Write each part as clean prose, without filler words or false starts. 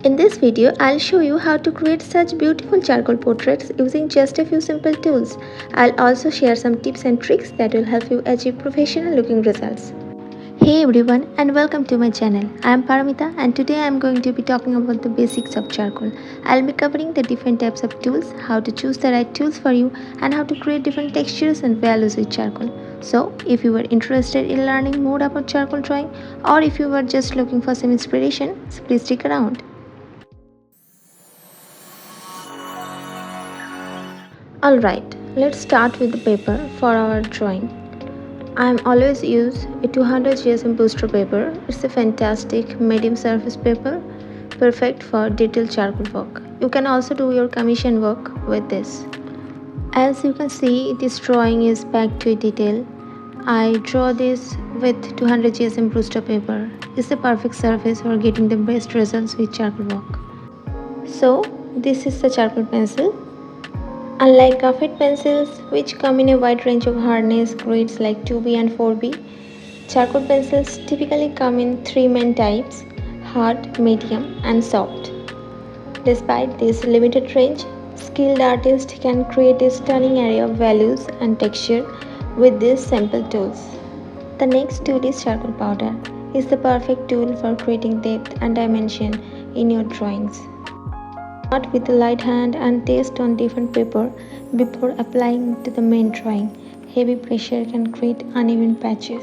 In this video, I'll show you how to create such beautiful charcoal portraits using just a few simple tools. I'll also share some tips and tricks that will help you achieve professional looking results. Hey everyone and welcome to my channel. I am Paramita and today I am going to be talking about the basics of charcoal. I'll be covering the different types of tools, how to choose the right tools for you and how to create different textures and values with charcoal. So if you were interested in learning more about charcoal drawing or if you were just looking for some inspiration, so please stick around. Alright, let's start with the paper for our drawing. I am always use a 200 GSM booster paper. It's a fantastic medium surface paper, perfect for detailed charcoal work. You can also do your commission work with this. As you can see, this drawing is packed to detail. I draw this with 200 GSM booster paper. It's the perfect surface for getting the best results with charcoal work. So, this is the charcoal pencil. Unlike graphite pencils, which come in a wide range of hardness grades like 2B and 4B, charcoal pencils typically come in three main types: hard, medium, and soft. Despite this limited range, skilled artists can create a stunning array of values and texture with these simple tools. The next tool is charcoal powder. It's the perfect tool for creating depth and dimension in your drawings. Start with a light hand and test on different paper before applying to the main drawing. Heavy pressure can create uneven patches.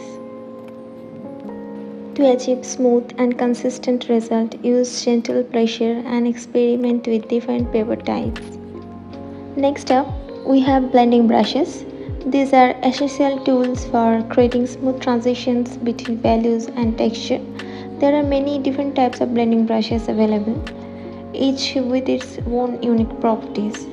To achieve smooth and consistent result, use gentle pressure and experiment with different paper types. Next up, we have blending brushes. These are essential tools for creating smooth transitions between values and texture. There are many different types of blending brushes available, each with its own unique properties.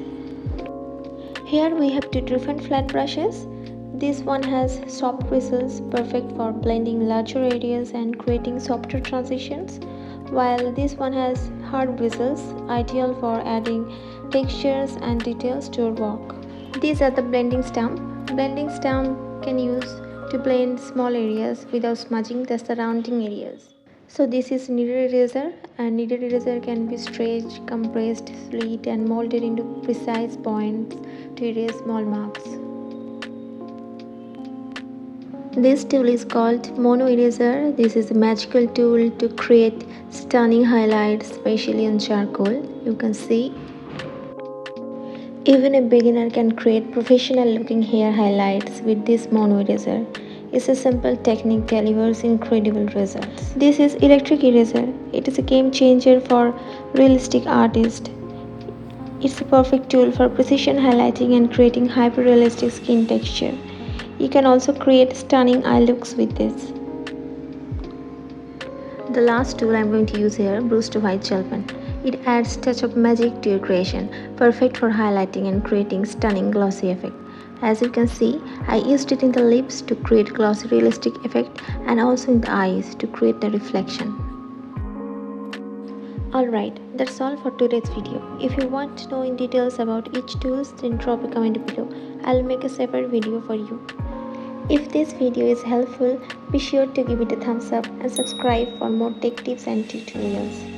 Here we have two different flat brushes. This one has soft bristles, perfect for blending larger areas and creating softer transitions, while this one has hard bristles, ideal for adding textures and details to your work. These are the blending stump. Blending stump can use to blend small areas without smudging the surrounding areas. So this is kneaded eraser, and kneaded eraser can be stretched, compressed, slit and molded into precise points to erase small marks. This tool is called mono eraser. This is a magical tool to create stunning highlights, especially on charcoal. You can see even a beginner can create professional looking hair highlights with this mono eraser. It's a simple technique that delivers incredible results. This is electric eraser. It is a game changer for realistic artists. It's a perfect tool for precision highlighting and creating hyper-realistic skin texture. You can also create stunning eye looks with this. The last tool I'm going to use here, bruised white gel pen. It adds touch of magic to your creation, perfect for highlighting and creating stunning glossy effect. As you can see, I used it in the lips to create glossy realistic effect and also in the eyes to create the reflection. Alright, that's all for today's video. If you want to know in details about each tool, then drop a comment below. I'll make a separate video for you. If this video is helpful, be sure to give it a thumbs up and subscribe for more tech tips and tutorials.